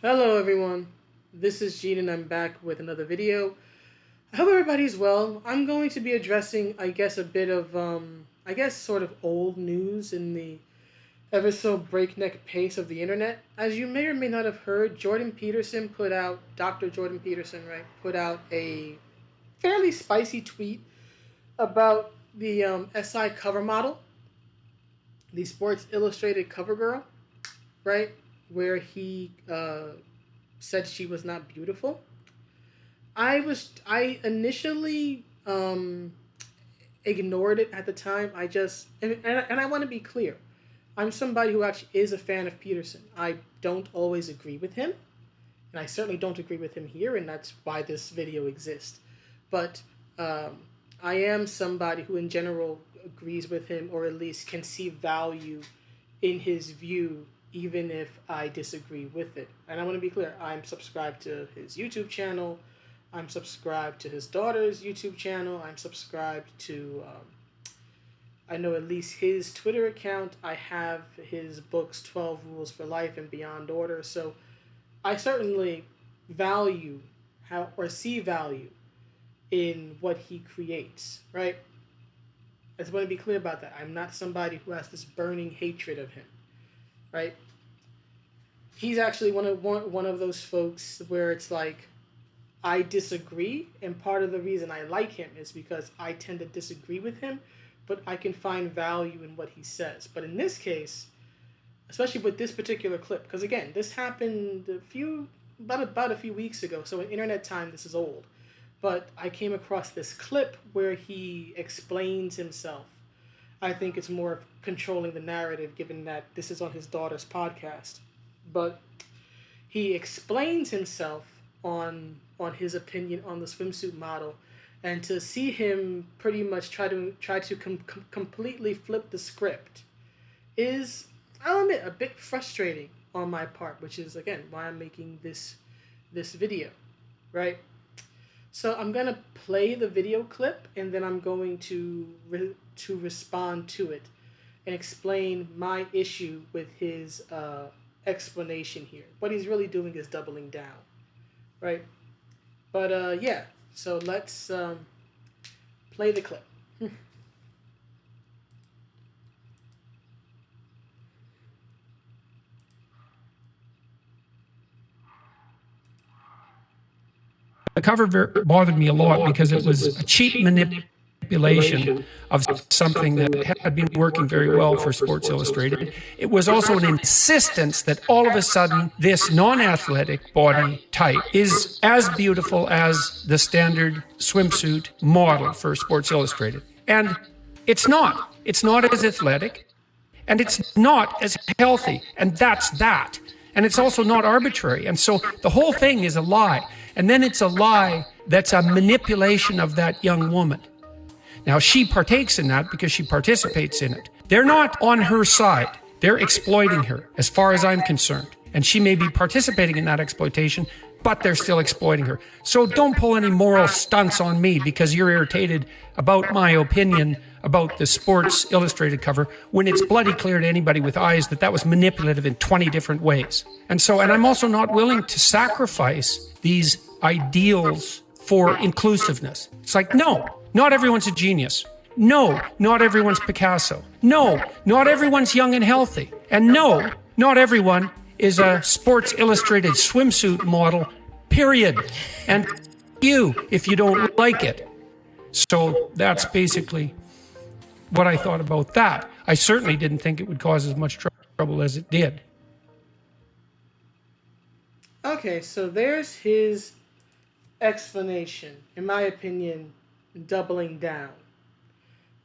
Hello everyone, this is Gene and I'm back with another video. I hope everybody's well. I'm going to be addressing, I guess, a bit of, sort of old news in the ever so breakneck pace of the internet. As you may or may not have heard, Dr. Jordan Peterson, right, put out a fairly spicy tweet about the SI cover model, the Sports Illustrated cover girl, right, where he said she was not beautiful. I initially ignored it at the time. And I want to be clear. I'm somebody who actually is a fan of Peterson. I don't always agree with him, and I certainly don't agree with him here, and that's why this video exists. But I am somebody who, in general, agrees with him, or at least can see value in his view, even if I disagree with it. And I want to be clear, I'm subscribed to his YouTube channel. I'm subscribed to his daughter's YouTube channel. I'm subscribed to, I know at least his Twitter account. I have his books, 12 Rules for Life and Beyond Order. So I certainly value see value in what he creates, right? I just want to be clear about that. I'm not somebody who has this burning hatred of him, right? He's actually one of those folks where it's like, I disagree, and part of the reason I like him is because I tend to disagree with him, but I can find value in what he says. But in this case, especially with this particular clip, because again, this happened about a few weeks ago, so in internet time, this is old. But I came across this clip where he explains himself. I think it's more controlling the narrative, given that this is on his daughter's podcast. But he explains himself on his opinion on the swimsuit model, and to see him pretty much try to completely flip the script is, I'll admit, a bit frustrating on my part, which is again why I'm making this video, right? So I'm gonna play the video clip, and then I'm going to respond to it and explain my issue with his explanation here. What he's really doing is doubling down, right? But yeah, so let's play the clip. The cover bothered me a lot because it was a cheap manipulation of something that had been working very well for Sports Illustrated. It was also an insistence that all of a sudden this non-athletic body type is as beautiful as the standard swimsuit model for Sports Illustrated. And it's not. It's not as athletic, and it's not as healthy, and that's that. And it's also not arbitrary. And so the whole thing is a lie. And then it's a lie that's a manipulation of that young woman. Now, she partakes in that because she participates in it. They're not on her side. They're exploiting her, as far as I'm concerned. And she may be participating in that exploitation, but they're still exploiting her. So don't pull any moral stunts on me because you're irritated about my opinion about the Sports Illustrated cover, when it's bloody clear to anybody with eyes that that was manipulative in 20 different ways. And I'm also not willing to sacrifice these ideals for inclusiveness. It's like, no, not everyone's a genius. No, not everyone's Picasso. No, not everyone's young and healthy. And no, not everyone is a Sports Illustrated swimsuit model, period. And you, if you don't like it. So that's basically what I thought about that. I certainly didn't think it would cause as much trouble as it did. Okay, so there's his explanation, in my opinion, doubling down.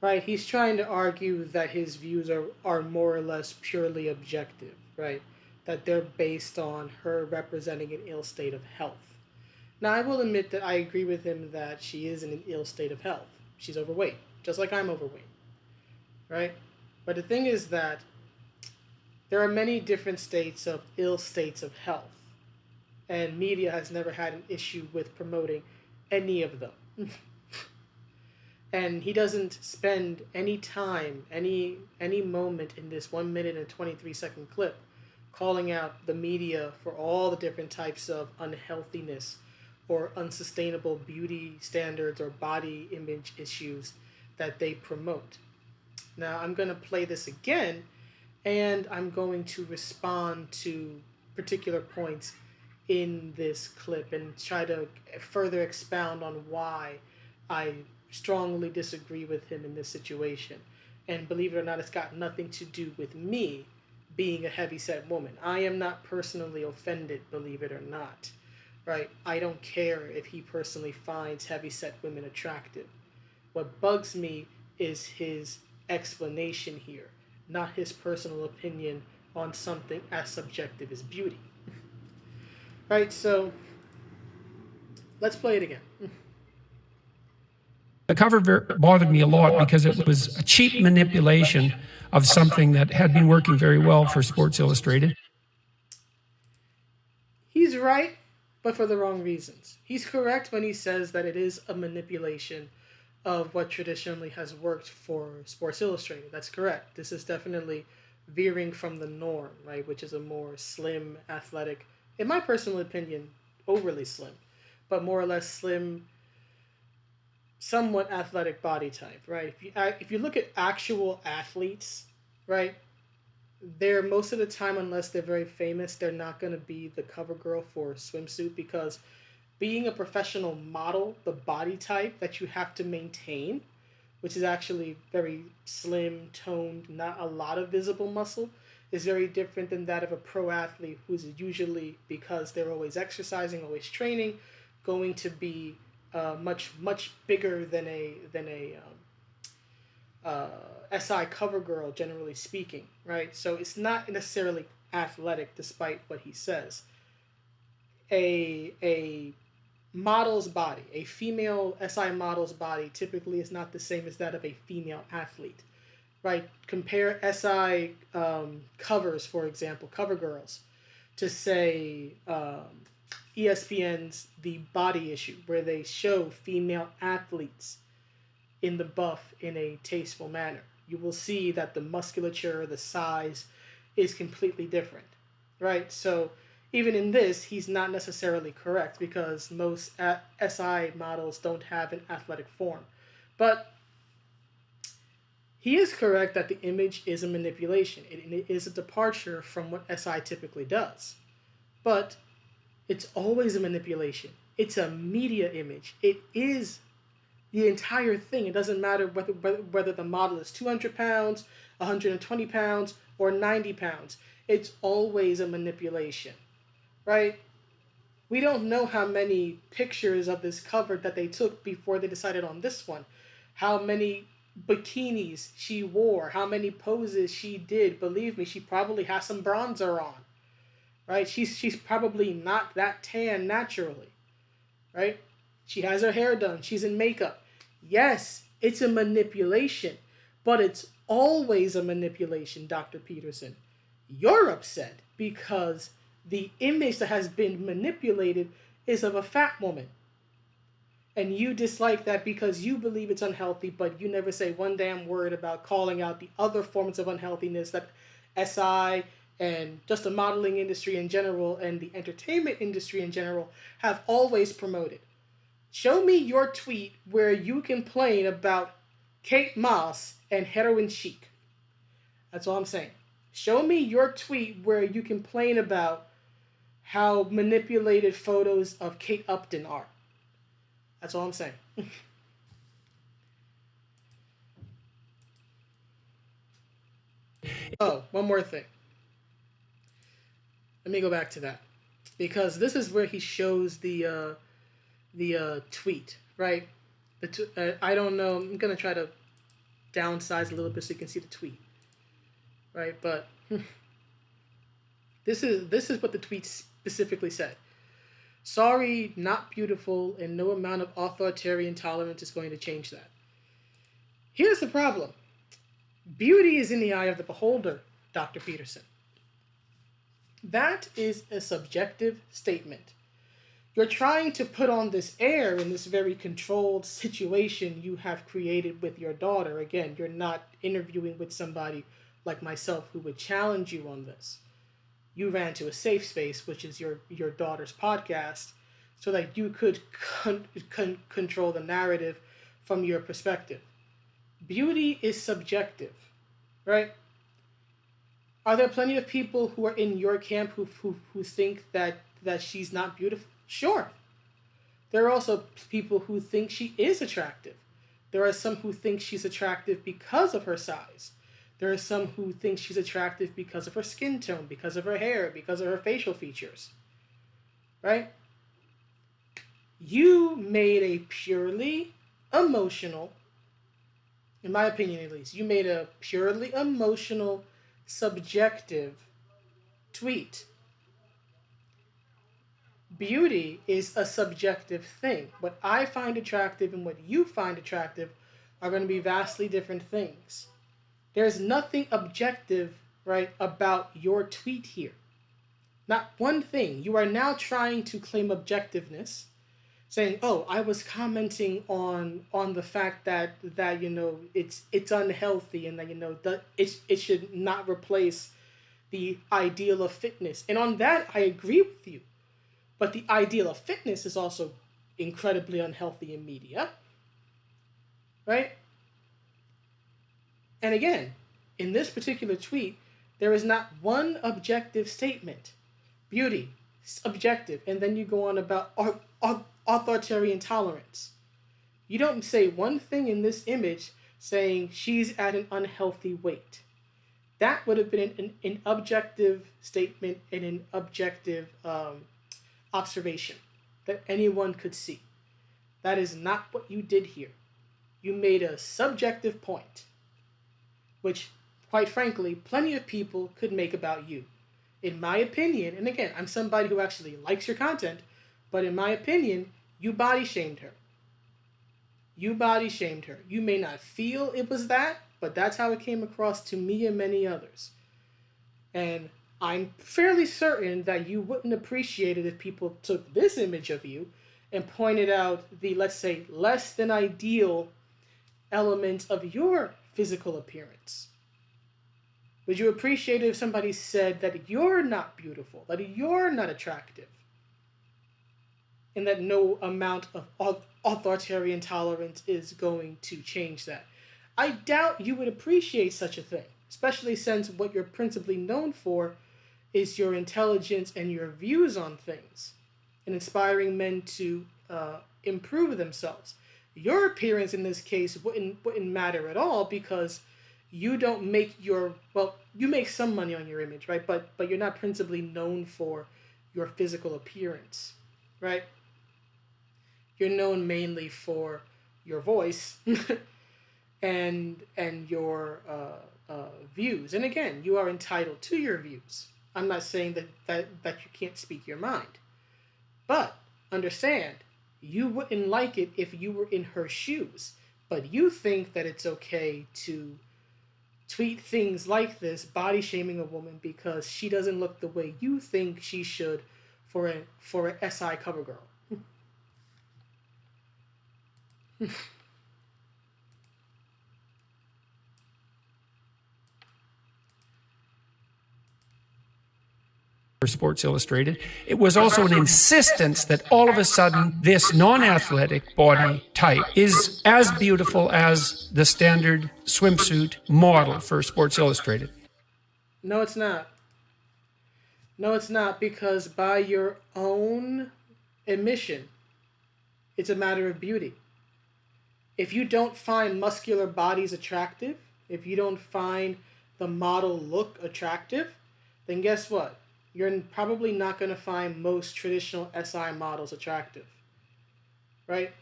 Right? He's trying to argue that his views are more or less purely objective, right? That they're based on her representing an ill state of health. Now, I will admit that I agree with him that she is in an ill state of health. She's overweight, just like I'm overweight, right? But the thing is that there are many different ill states of health, and media has never had an issue with promoting any of them. And he doesn't spend any time, any moment in this 1 minute and 23-second clip calling out the media for all the different types of unhealthiness or unsustainable beauty standards or body image issues that they promote. Now, I'm going to play this again, and I'm going to respond to particular points in this clip and try to further expound on why I strongly disagree with him in this situation. And believe it or not, it's got nothing to do with me being a heavyset woman. I am not personally offended, believe it or not. Right? I don't care if he personally finds heavyset women attractive. What bugs me is his explanation here, not his personal opinion on something as subjective as beauty. Right? So let's play it again. The cover bothered me a lot because it was a cheap manipulation of something that had been working very well for Sports Illustrated. He's right, but for the wrong reasons. He's correct when he says that it is a manipulation of what traditionally has worked for Sports Illustrated. That's correct. This is definitely veering from the norm, right, which is a more slim, athletic, in my personal opinion, overly slim, but more or less slim, somewhat athletic body type, right? If you look at actual athletes, right, they're most of the time, unless they're very famous, they're not going to be the cover girl for a swimsuit, because being a professional model, the body type that you have to maintain, which is actually very slim, toned, not a lot of visible muscle, is very different than that of a pro athlete, who's usually, because they're always exercising, always training, going to be much bigger than a SI cover girl, generally speaking, right? So it's not necessarily athletic, despite what he says. A model's body, a female SI model's body, typically is not the same as that of a female athlete, right? Compare SI covers, for example, cover girls, to say ESPN's The Body Issue, where they show female athletes in the buff in a tasteful manner. You will see that the musculature, the size is completely different, right? So even in this, he's not necessarily correct, because most SI models don't have an athletic form. But he is correct that the image is a manipulation. It is a departure from what SI typically does. But it's always a manipulation. It's a media image. It is the entire thing. It doesn't matter whether the model is 200 pounds, 120 pounds, or 90 pounds. It's always a manipulation, right? We don't know how many pictures of this cover that they took before they decided on this one, how many bikinis she wore, how many poses she did. Believe me, she probably has some bronzer on, right? She's probably not that tan naturally, right? She has her hair done. She's in makeup. Yes, it's a manipulation, but it's always a manipulation, Dr. Peterson. You're upset because the image that has been manipulated is of a fat woman. And you dislike that because you believe it's unhealthy, but you never say one damn word about calling out the other forms of unhealthiness that SI and just the modeling industry in general and the entertainment industry in general have always promoted. Show me your tweet where you complain about Kate Moss and heroin chic. That's all I'm saying. Show me your tweet where you complain about how manipulated photos of Kate Upton are. That's all I'm saying. Oh, one more thing. Let me go back to that, because this is where he shows the tweet, right? I don't know. I'm gonna try to downsize a little bit so you can see the tweet, right? But this is what the tweet specifically said. Sorry, not beautiful, and no amount of authoritarian tolerance is going to change that. Here's the problem. Beauty is in the eye of the beholder, Dr. Peterson. That is a subjective statement. You're trying to put on this air in this very controlled situation you have created with your daughter. Again, you're not interviewing with somebody like myself who would challenge you on this. You ran to a safe space, which is your daughter's podcast, so that you could control the narrative from your perspective. Beauty is subjective, right? Are there plenty of people who are in your camp who think that she's not beautiful? Sure. There are also people who think she is attractive. There are some who think she's attractive because of her size. There are some who think she's attractive because of her skin tone, because of her hair, because of her facial features. Right? You made a purely emotional, in my opinion at least, you made a purely emotional, subjective tweet. Beauty is a subjective thing. What I find attractive and what you find attractive are going to be vastly different things. There's nothing objective, right, about your tweet here. Not one thing. You are now trying to claim objectiveness, saying, "Oh, I was commenting on the fact that it's unhealthy and that it should not replace the ideal of fitness." And on that, I agree with you. But the ideal of fitness is also incredibly unhealthy in media, right? And again, in this particular tweet, there is not one objective statement. Beauty, subjective, and then you go on about authoritarian tolerance. You don't say one thing in this image saying she's at an unhealthy weight. That would have been an objective statement and an objective observation that anyone could see. That is not what you did here. You made a subjective point, which, quite frankly, plenty of people could make about you. In my opinion, and again, I'm somebody who actually likes your content, but in my opinion, you body shamed her. You body shamed her. You may not feel it was that, but that's how it came across to me and many others. And I'm fairly certain that you wouldn't appreciate it if people took this image of you and pointed out the, let's say, less than ideal elements of your physical appearance. Would you appreciate it if somebody said that you're not beautiful, that you're not attractive, and that no amount of authoritarian tolerance is going to change that? I doubt you would appreciate such a thing, especially since what you're principally known for is your intelligence and your views on things, and inspiring men to improve themselves. Your appearance in this case wouldn't matter at all, because you don't make you make some money on your image, right? But you're not principally known for your physical appearance, right? You're known mainly for your voice and your views. And again, you are entitled to your views. I'm not saying that you can't speak your mind. But understand, you wouldn't like it if you were in her shoes. But you think that it's okay to tweet things like this, body shaming a woman because she doesn't look the way you think she should for a SI cover girl. For Sports Illustrated, it was also an insistence that all of a sudden this non-athletic body type is as beautiful as the standard swimsuit model for Sports Illustrated. No, it's not. No, it's not, because by your own admission, it's a matter of beauty. If you don't find muscular bodies attractive, if you don't find the model look attractive, then guess what? You're probably not going to find most traditional SI models attractive, right?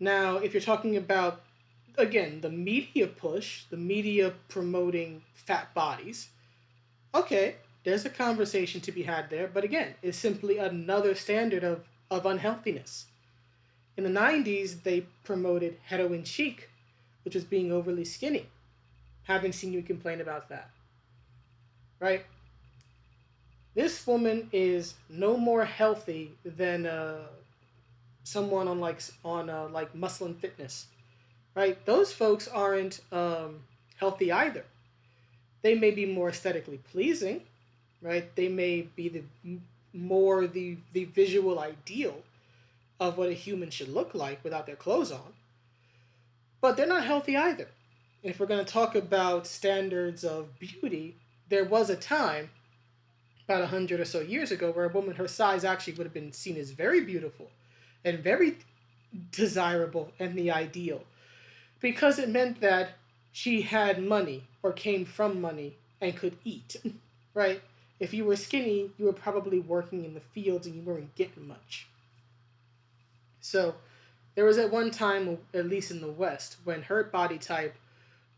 Now, if you're talking about, again, the media push, the media promoting fat bodies, okay, there's a conversation to be had there, but again, it's simply another standard of unhealthiness. In the 90s, they promoted heroin chic, which was being overly skinny. Haven't seen you complain about that, right? This woman is no more healthy than someone on like Muscle and Fitness, right? Those folks aren't healthy either. They may be more aesthetically pleasing, right? They may be more the visual ideal of what a human should look like without their clothes on, but they're not healthy either. And if we're going to talk about standards of beauty, there was a time about 100 or so years ago where a woman her size actually would have been seen as very beautiful and very desirable and the ideal, because it meant that she had money or came from money and could eat, right? If you were skinny, you were probably working in the fields and you weren't getting much. So there was at one time, at least in the West, when her body type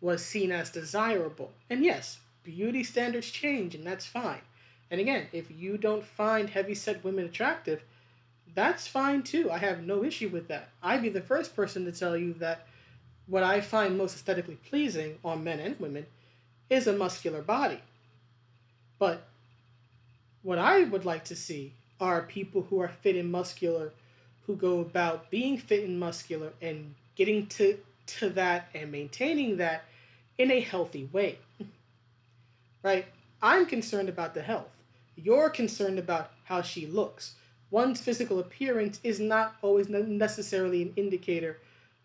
was seen as desirable. And yes, beauty standards change, and that's fine. And again, if you don't find heavyset women attractive, that's fine too. I have no issue with that. I'd be the first person to tell you that what I find most aesthetically pleasing on men and women is a muscular body. But what I would like to see are people who are fit and muscular, who go about being fit and muscular and getting to that and maintaining that in a healthy way. Right? I'm concerned about the health. You're concerned about how she looks. One's physical appearance is not always necessarily an indicator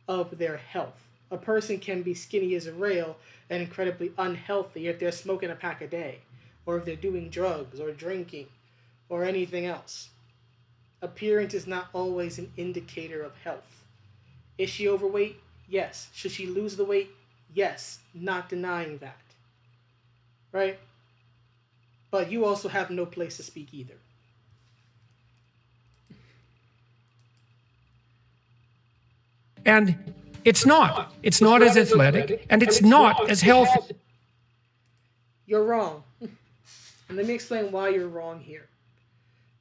of their health. A person can be skinny as a rail and incredibly unhealthy if they're smoking a pack a day, or if they're doing drugs or drinking or anything else. Appearance is not always an indicator of health. Is she overweight? Yes. Should she lose the weight? Yes. Not denying that. Right? But you also have no place to speak either. And it's not. It's not as athletic, and it's not as healthy. You're wrong. And let me explain why you're wrong here.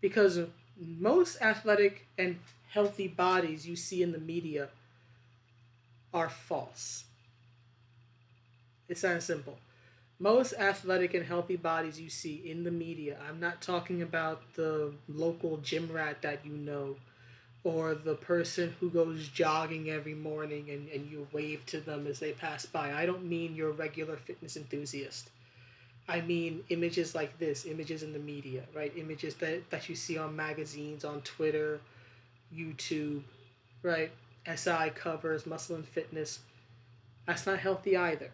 Because most athletic and healthy bodies you see in the media are false. It's that simple. Most athletic and healthy bodies you see in the media, I'm not talking about the local gym rat that you know, or the person who goes jogging every morning and you wave to them as they pass by. I don't mean your regular fitness enthusiast. I mean images like this, images in the media, right? Images that you see on magazines, on Twitter, YouTube, right? SI covers, Muscle and Fitness. That's not healthy either.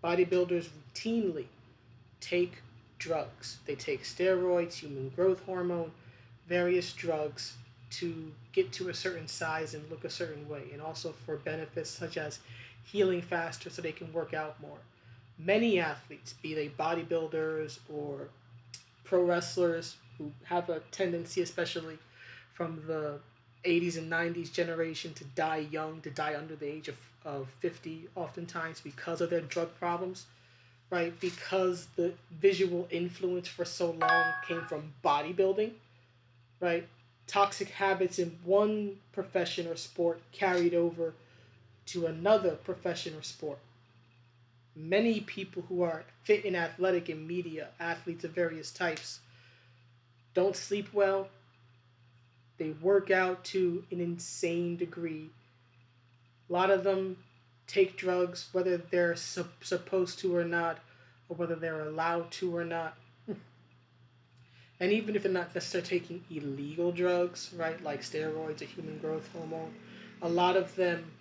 Bodybuilders routinely take drugs. They take steroids, human growth hormone, various drugs to get to a certain size and look a certain way, and also for benefits such as healing faster so they can work out more. Many athletes, be they bodybuilders or pro wrestlers who have a tendency, especially from the 80s and 90s generation, to die young, to die under the age of 50, oftentimes because of their drug problems, right? Because the visual influence for so long came from bodybuilding, right? Toxic habits in one profession or sport carried over to another profession or sport. Many people who are fit and athletic in media, athletes of various types, don't sleep well. They work out to an insane degree. A lot of them take drugs, whether they're supposed to or not, or whether they're allowed to or not. And even if they're not necessarily taking illegal drugs, right, like steroids or human growth hormone, a lot of them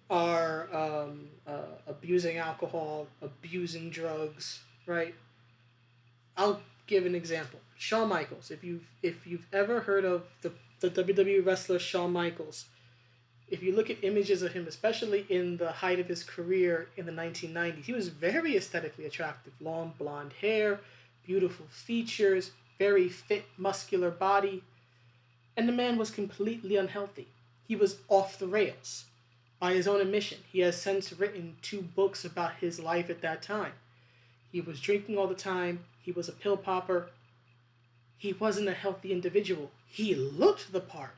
are abusing alcohol, abusing drugs, right? I'll give an example. Shawn Michaels. If you've ever heard of the WWE wrestler Shawn Michaels, if you look at images of him, especially in the height of his career in the 1990s, he was very aesthetically attractive. Long blonde hair, beautiful features, very fit, muscular body. And the man was completely unhealthy. He was off the rails. By his own admission, he has since written 2 books about his life at that time. He was drinking all the time. He was a pill popper. He wasn't a healthy individual. He looked the part.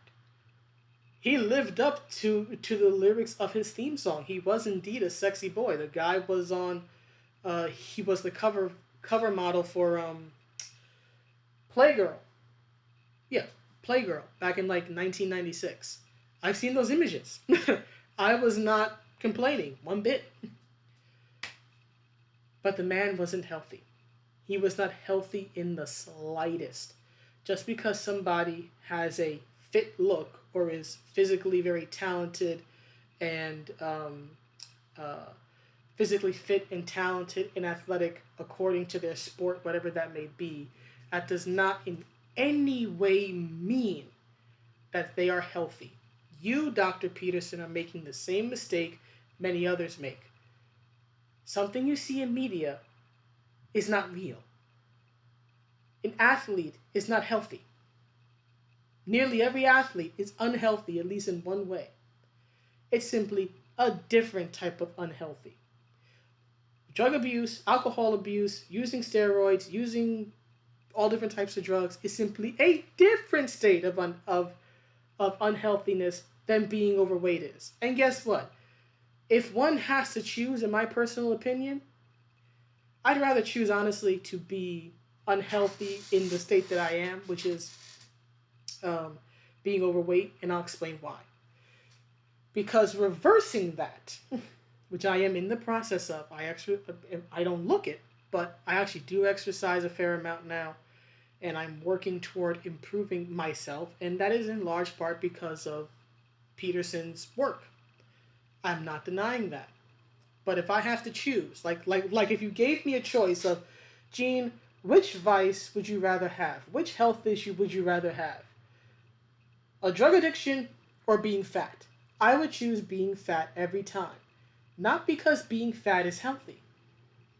He lived up to the lyrics of his theme song. He was indeed a sexy boy. The guy was on. He was the cover model for Playgirl. Yeah, Playgirl back in like 1996. I've seen those images. I was not complaining one bit. But the man wasn't healthy. He was not healthy in the slightest. Just because somebody has a fit look or is physically very talented and uh, physically fit and talented and athletic according to their sport, whatever that may be, that does not in any way mean that they are healthy. You, Dr. Peterson, are making the same mistake many others make. Something you see in media is not real. An athlete is not healthy. Nearly every athlete is unhealthy, at least in one way. It's simply a different type of unhealthy. Drug abuse, alcohol abuse, using steroids, using all different types of drugs is simply a different state of unhealthiness than being overweight is. And guess what? If one has to choose, in my personal opinion, I'd rather choose, honestly, to be unhealthy in the state that I am, which is being overweight, and I'll explain why. Because reversing that, which I am in the process of, I don't look it, but I actually do exercise a fair amount now, and I'm working toward improving myself, and that is in large part because of Peterson's work. I'm not denying that. But if I have to choose, like if you gave me a choice of, Gene, which vice would you rather have? Which health issue would you rather have? A drug addiction or being fat? I would choose being fat every time. Not because being fat is healthy,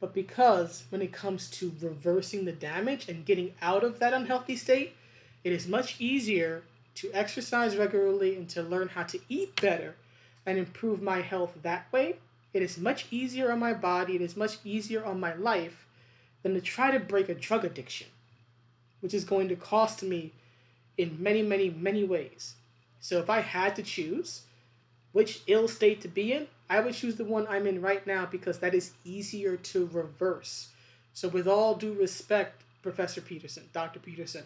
but because when it comes to reversing the damage and getting out of that unhealthy state, it is much easier to exercise regularly and to learn how to eat better and improve my health that way. It is much easier on my body, it is much easier on my life than to try to break a drug addiction, which is going to cost me in many, many, many ways. So if I had to choose which ill state to be in, I would choose the one I'm in right now because that is easier to reverse. So with all due respect, Professor Peterson, Dr. Peterson,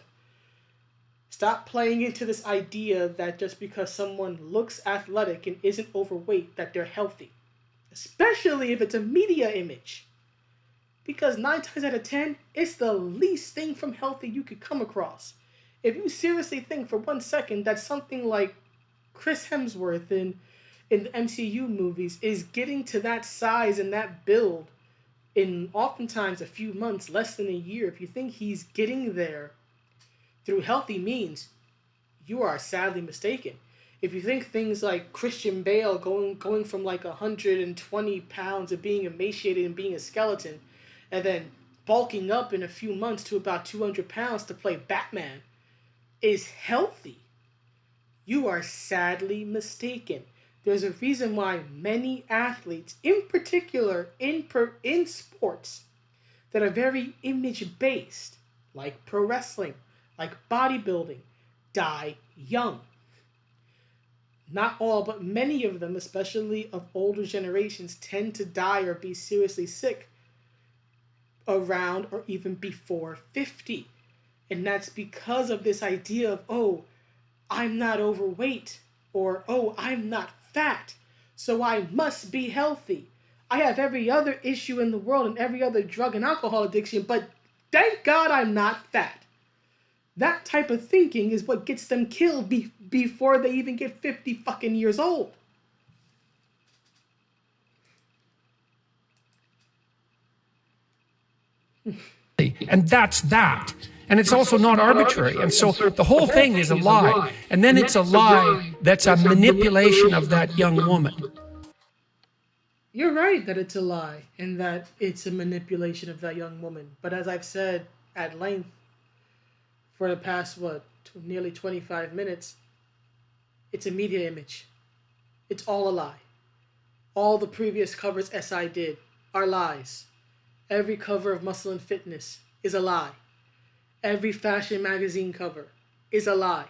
stop playing into this idea that just because someone looks athletic and isn't overweight, that they're healthy. Especially if it's a media image. Because 9 times out of 10, it's the least thing from healthy you could come across. If you seriously think for 1 second that something like Chris Hemsworth in the MCU movies is getting to that size and that build in oftentimes a few months, less than a year, if you think he's getting there through healthy means, you are sadly mistaken. If you think things like Christian Bale going from like 120 pounds of being emaciated and being a skeleton, and then bulking up in a few months to about 200 pounds to play Batman is healthy, you are sadly mistaken. There's a reason why many athletes, in particular in sports that are very image-based, like pro wrestling, like bodybuilding, die young. Not all, but many of them, especially of older generations, tend to die or be seriously sick around or even before 50. And that's because of this idea of, oh, I'm not overweight, or, oh, I'm not fat, so I must be healthy. I have every other issue in the world and every other drug and alcohol addiction, but thank God I'm not fat. That type of thinking is what gets them killed before they even get 50 fucking years old. And that's that. And it's also not arbitrary. And so the whole thing is a lie. And then it's a lie that's a manipulation of that young woman. You're right that it's a lie and that it's a manipulation of that young woman. But as I've said at length for the past, nearly 25 minutes, it's a media image. It's all a lie. All the previous covers SI did are lies. Every cover of Muscle and Fitness is a lie. Every fashion magazine cover is a lie.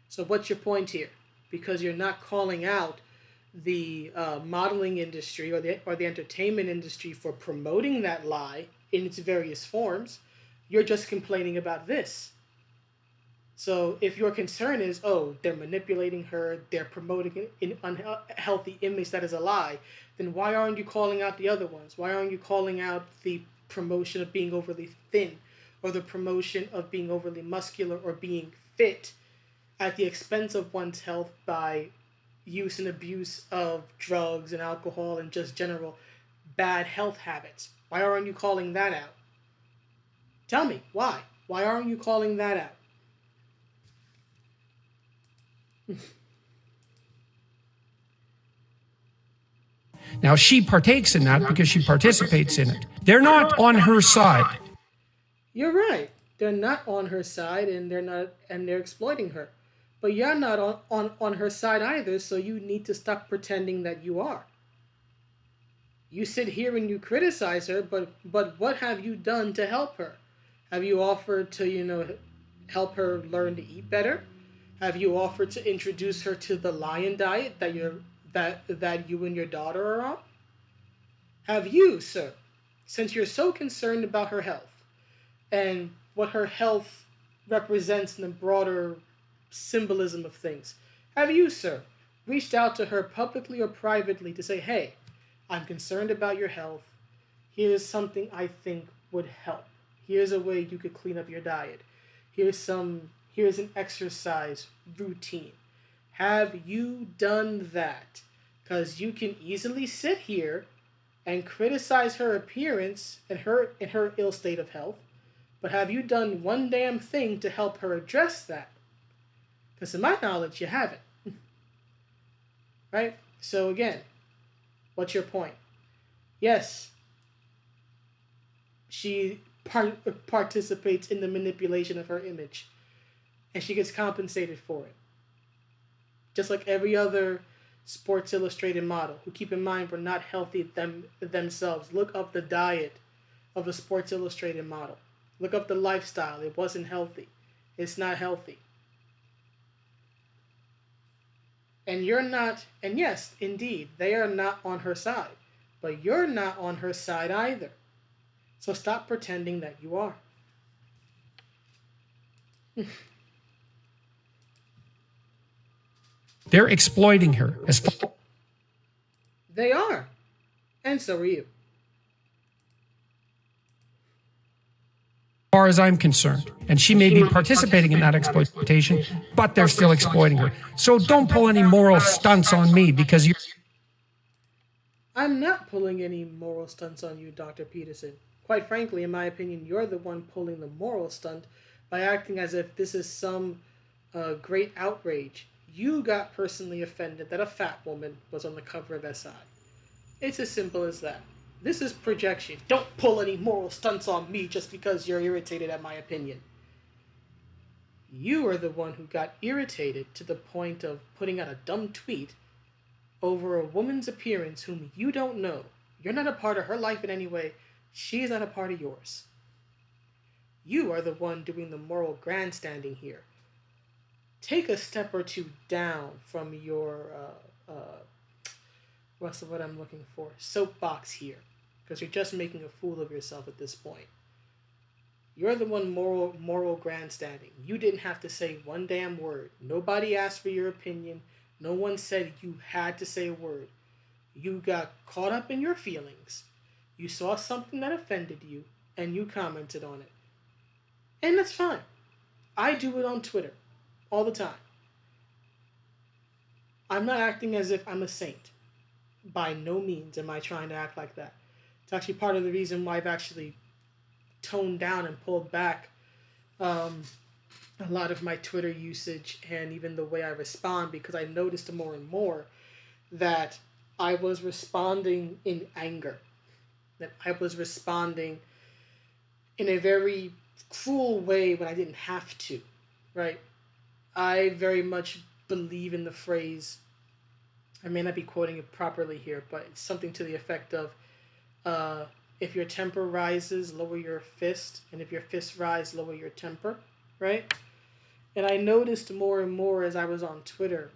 So what's your point here? Because you're not calling out the modeling industry or the entertainment industry for promoting that lie in its various forms, you're just complaining about this. So if your concern is, oh, they're manipulating her, they're promoting an unhealthy image that is a lie, then why aren't you calling out the other ones? Why aren't you calling out the promotion of being overly thin, or the promotion of being overly muscular or being fit at the expense of one's health by use and abuse of drugs and alcohol and just general bad health habits. Why aren't you calling that out? Tell me, why? Why aren't you calling that out? Now, she partakes in that because she participates in it. They're not on her side. You're right. They're not on her side, and they're exploiting her. But you're not on her side either, so you need to stop pretending that you are. You sit here and you criticize her, but what have you done to help her? Have you offered to, help her learn to eat better? Have you offered to introduce her to the lion diet that you and your daughter are on? Have you, sir, since you're so concerned about her health and what her health represents in the broader symbolism of things, have you, sir, reached out to her publicly or privately to say, hey, I'm concerned about your health. Here's something I think would help. Here's a way you could clean up your diet. Here's an exercise routine. Have you done that? Because you can easily sit here and criticize her appearance and her ill state of health, but have you done one damn thing to help her address that? Because to my knowledge, you haven't. Right? So again, what's your point? Yes, she participates in the manipulation of her image, and she gets compensated for it. Just like every other Sports Illustrated model, who, keep in mind, were not healthy themselves. Look up the diet of a Sports Illustrated model. Look up the lifestyle. It wasn't healthy. It's not healthy. And you're not, and yes, indeed, they are not on her side. But you're not on her side either. So stop pretending that you are. They're exploiting her. They are. And so are you. As far as I'm concerned. And she may be participating in that exploitation, but they're still exploiting her. So don't pull any moral stunts on me because you... I'm not pulling any moral stunts on you, Dr. Peterson. Quite frankly, in my opinion, you're the one pulling the moral stunt by acting as if this is some great outrage. You got personally offended that a fat woman was on the cover of SI. It's as simple as that. This is projection. Don't pull any moral stunts on me just because you're irritated at my opinion. You are the one who got irritated to the point of putting out a dumb tweet over a woman's appearance whom you don't know. You're not a part of her life in any way. She is not a part of yours. You are the one doing the moral grandstanding here. Take a step or two down from your what's the word I'm looking for? Soapbox here. Because you're just making a fool of yourself at this point. You're the one moral grandstanding. You didn't have to say one damn word. Nobody asked for your opinion. No one said you had to say a word. You got caught up in your feelings. You saw something that offended you, and you commented on it. And that's fine. I do it on Twitter all the time. I'm not acting as if I'm a saint. By no means am I trying to act like that. It's actually part of the reason why I've actually toned down and pulled back a lot of my Twitter usage and even the way I respond, because I noticed more and more that I was responding in anger, that I was responding in a very cruel way when I didn't have to, right? I very much believe in the phrase, I may not be quoting it properly here, but it's something to the effect of, if your temper rises, lower your fist, and if your fist rises, lower your temper, right? And I noticed more and more as I was on Twitter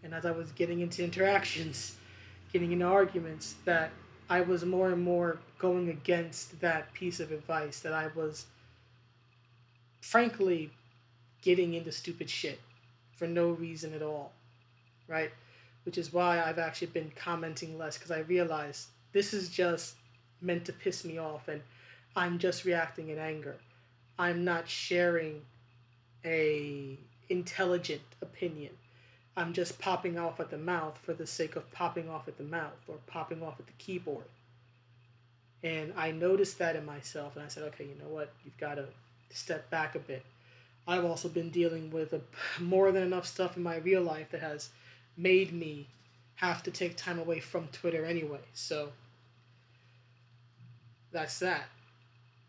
and as I was getting into interactions, getting into arguments, that I was more and more going against that piece of advice, that I was, frankly, getting into stupid shit for no reason at all, right? Which is why I've actually been commenting less, because I realized this is just meant to piss me off, and I'm just reacting in anger. I'm not sharing a intelligent opinion. I'm just popping off at the mouth for the sake of popping off at the mouth or popping off at the keyboard. And I noticed that in myself, and I said, okay, you know what? You've got to step back a bit. I've also been dealing with more than enough stuff in my real life that has made me have to take time away from Twitter anyway. So that's that.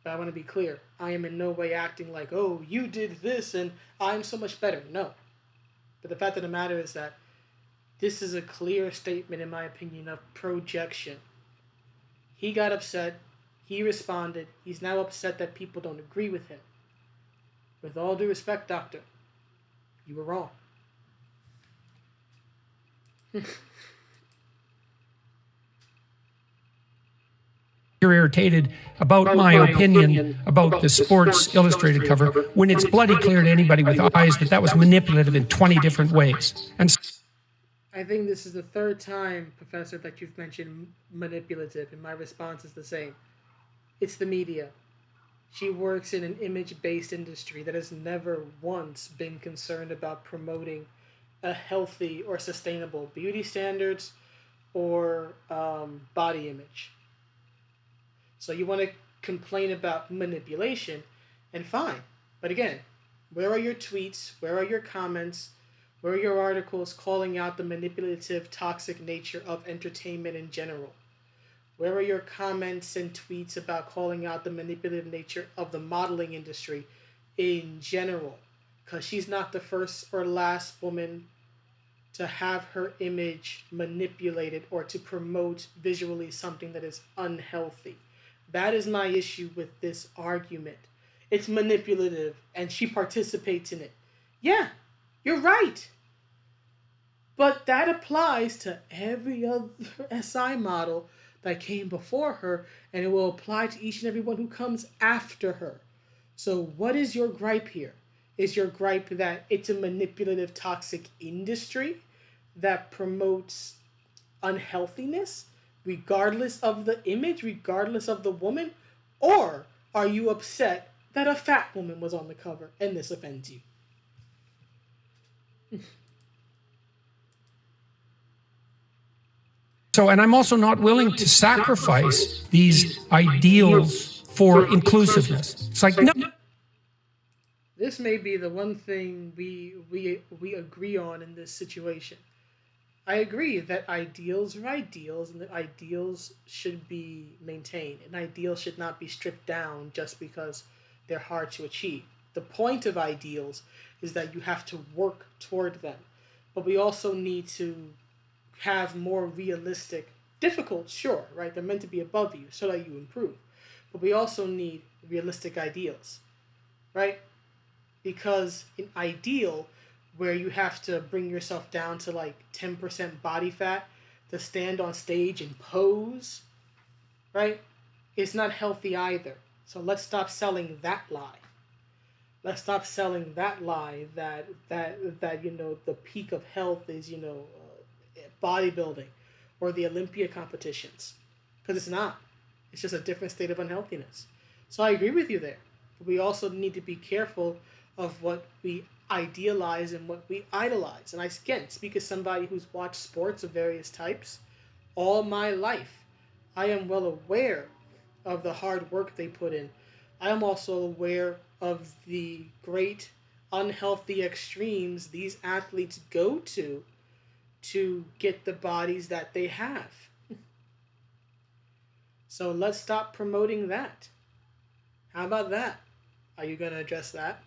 But I want to be clear. I am in no way acting like, oh, you did this and I'm so much better. No. But the fact of the matter is that this is a clear statement, in my opinion, of projection. He got upset. He responded. He's now upset that people don't agree with him. With all due respect, doctor, you were wrong. You're irritated about my opinion about the Sports Illustrated cover when it's bloody clear to anybody with eyes that that was manipulative in 20 different ways. And I think this is the third time, Professor, that you've mentioned manipulative, and my response is the same. It's the media. She works in an image-based industry that has never once been concerned about promoting a healthy or sustainable beauty standards or body image. So you want to complain about manipulation, and fine. But again, where are your tweets? Where are your comments? Where are your articles calling out the manipulative, toxic nature of entertainment in general? Where are your comments and tweets about calling out the manipulative nature of the modeling industry in general? Because she's not the first or last woman to have her image manipulated or to promote visually something that is unhealthy. That is my issue with this argument. It's manipulative and she participates in it. Yeah, you're right. But that applies to every other SI model that came before her, and it will apply to each and every one who comes after her. So what is your gripe here? Is your gripe that it's a manipulative, toxic industry that promotes unhealthiness, regardless of the image, regardless of the woman? Or are you upset that a fat woman was on the cover and this offends you? so, and I'm also not willing to sacrifice these ideals for inclusiveness. It's like, no. This may be the one thing we agree on in this situation. I agree that ideals are ideals and that ideals should be maintained and ideals should not be stripped down just because they're hard to achieve. The point of ideals is that you have to work toward them. But we also need to have more realistic, difficult, sure, right? They're meant to be above you so that you improve. But we also need realistic ideals, right? Because an ideal where you have to bring yourself down to like 10% body fat to stand on stage and pose, right? It's not healthy either. So let's stop selling that lie. Let's stop selling that lie that the peak of health is bodybuilding or the Olympia competitions, because it's not. It's just a different state of unhealthiness. So I agree with you there. But we also need to be careful of what we idealize and what we idolize. And I, again, speak as somebody who's watched sports of various types all my life. I am well aware of the hard work they put in. I am also aware of the great unhealthy extremes these athletes go to get the bodies that they have. So let's stop promoting that. How about that? Are you going to address that?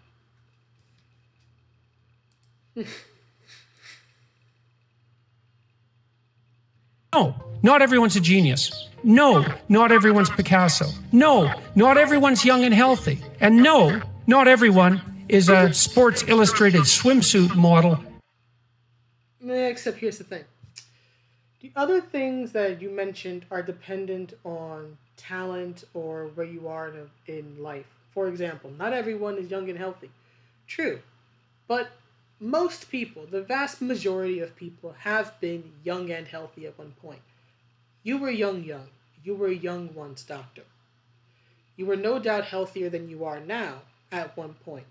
No, not everyone's a genius. No, not everyone's Picasso. No, not everyone's young and healthy. And no, not everyone is a Sports Illustrated swimsuit model. Except here's the thing. The other things that you mentioned are dependent on talent or where you are in life. For example, not everyone is young and healthy. True. But most people, the vast majority of people, have been young and healthy at one point. You were young. You were young once, doctor. You were no doubt healthier than you are now at one point.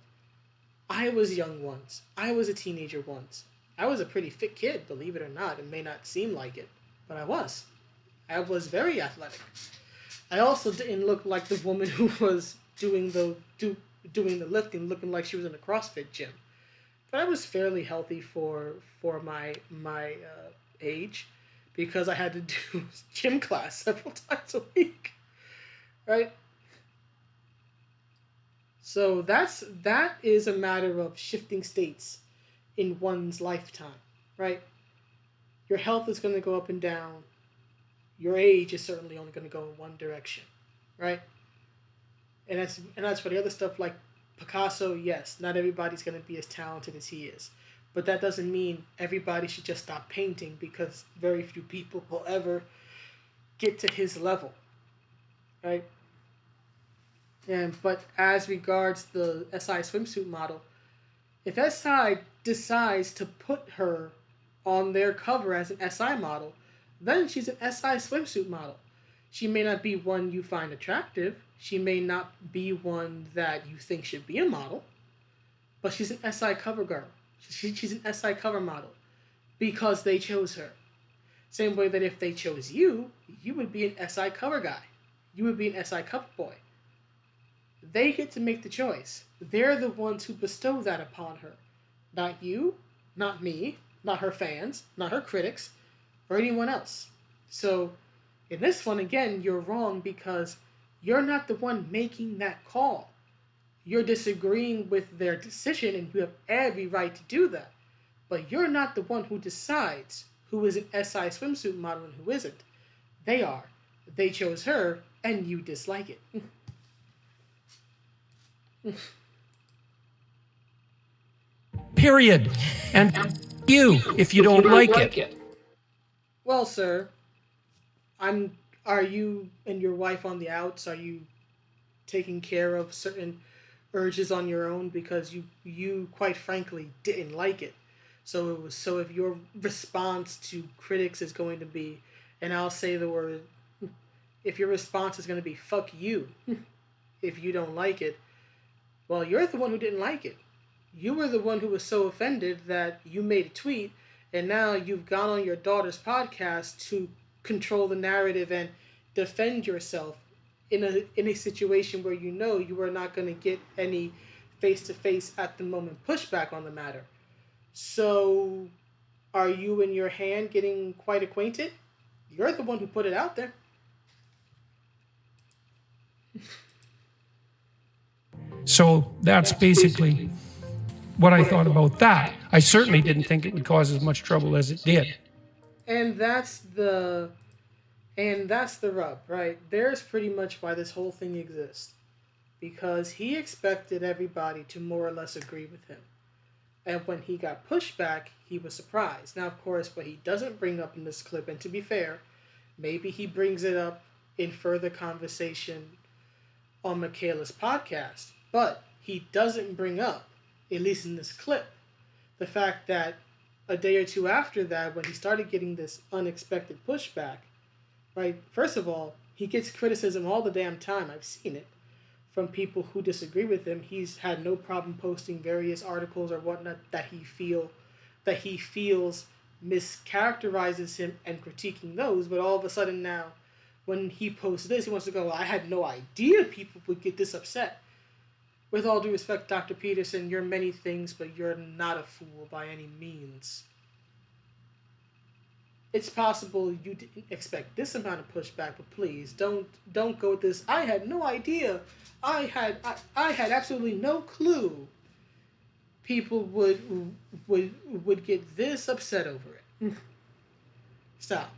I was young once. I was a teenager once. I was a pretty fit kid, believe it or not. It may not seem like it, but I was. I was very athletic. I also didn't look like the woman who was doing the lifting, looking like she was in a CrossFit gym. But I was fairly healthy for my age, because I had to do gym class several times a week, right? So that is a matter of shifting states in one's lifetime, right? Your health is going to go up and down. Your age is certainly only going to go in one direction, right? And that's for the other stuff like Picasso. Yes, not everybody's going to be as talented as he is, but that doesn't mean everybody should just stop painting, because very few people will ever get to his level, right? And but as regards the SI swimsuit model, if SI decides to put her on their cover as an SI model, then she's an SI swimsuit model. She may not be one you find attractive. She may not be one that you think should be a model, but she's an SI cover girl. She's an SI cover model because they chose her. Same way that if they chose you, you would be an SI cover guy. You would be an SI cover boy. They get to make the choice. They're the ones who bestow that upon her. Not you, not me, not her fans, not her critics, or anyone else. So, in this one, again, you're wrong because you're not the one making that call. You're disagreeing with their decision, and you have every right to do that. But you're not the one who decides who is an SI swimsuit model and who isn't. They are. They chose her, and you dislike it. Period. And you if you don't like it. Well, sir, I'm. Are you and your wife on the outs? Are you taking care of certain urges on your own because you quite frankly didn't like it? So if your response to critics is going to be, and I'll say the word, if your response is going to be "fuck you," if you don't like it, well, you're the one who didn't like it. You were the one who was so offended that you made a tweet, and now you've gone on your daughter's podcast to control the narrative and defend yourself in a situation where you know you are not going to get any face to face at the moment pushback on the matter. So, are you and your hand getting quite acquainted? You're the one who put it out there. So that's basically what I thought about that. I certainly didn't think it would cause as much trouble as it did. And that's the rub, right? There's pretty much why this whole thing exists. Because he expected everybody to more or less agree with him. And when he got pushback, he was surprised. Now, of course, what he doesn't bring up in this clip, and to be fair, maybe he brings it up in further conversation on Michaela's podcast, but he doesn't bring up, at least in this clip, the fact that a day or two after that, when he started getting this unexpected pushback, right? First of all, he gets criticism all the damn time. I've seen it from people who disagree with him. He's had no problem posting various articles or whatnot that he feels mischaracterizes him and critiquing those. But all of a sudden now, when he posts this, he wants to go, well, I had no idea people would get this upset. With all due respect, Dr. Peterson, you're many things, but you're not a fool by any means. It's possible you didn't expect this amount of pushback, but please don't go with this. I had no idea. I had absolutely no clue people would get this upset over it. Stop.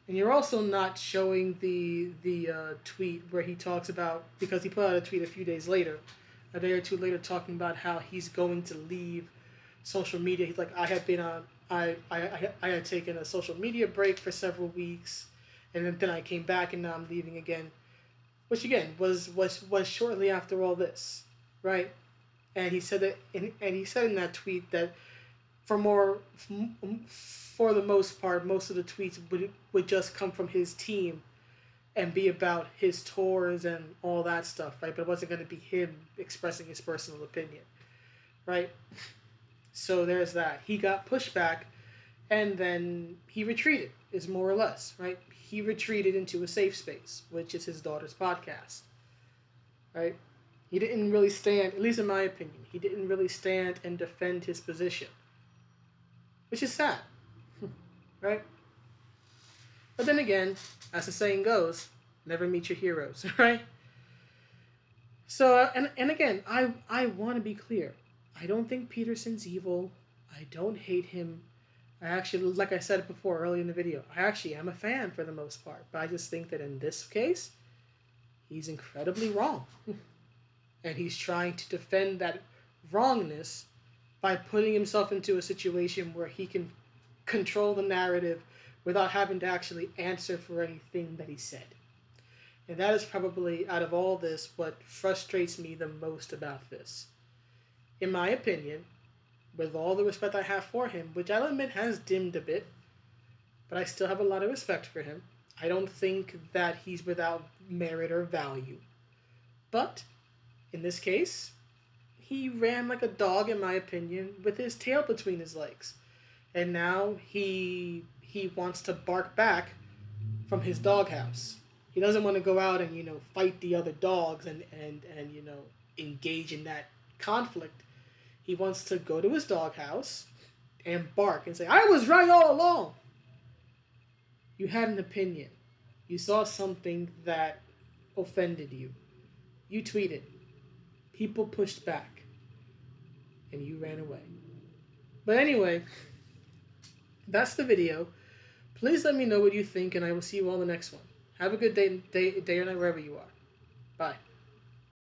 And you're also not showing the tweet where he talks about, because he put out a tweet a few days later, a day or two later, talking about how he's going to leave social media. He's like, I had taken a social media break for several weeks, and then I came back, and now I'm leaving again, which again was shortly after all this, right? And he said that, and he said in that tweet that for the most part, most of the tweets would just come from his team, and be about his tours and all that stuff, right? But it wasn't going to be him expressing his personal opinion, right? So there's that. He got pushed back, and then he retreated, is more or less, right? He retreated into a safe space, which is his daughter's podcast, right? He didn't really stand, at least in my opinion, he didn't really stand and defend his position, which is sad, right? But then again, as the saying goes, never meet your heroes, right? So, and again, I want to be clear. I don't think Peterson's evil. I don't hate him. I actually, like I said before earlier in the video, I actually am a fan for the most part. But I just think that in this case, he's incredibly wrong. And he's trying to defend that wrongness by putting himself into a situation where he can control the narrative without having to actually answer for anything that he said. And that is probably, out of all this, what frustrates me the most about this. In my opinion, with all the respect I have for him, which I'll admit has dimmed a bit, but I still have a lot of respect for him. I don't think that he's without merit or value. But, in this case, he ran like a dog, in my opinion, with his tail between his legs. And now he wants to bark back from his doghouse. He doesn't want to go out and, fight the other dogs and engage in that conflict. He wants to go to his doghouse and bark and say, I was right all along. You had an opinion. You saw something that offended you. You tweeted. People pushed back. And you ran away. But anyway, that's the video. Please let me know what you think, and I will see you all in the next one. Have a good day or night wherever you are. Bye.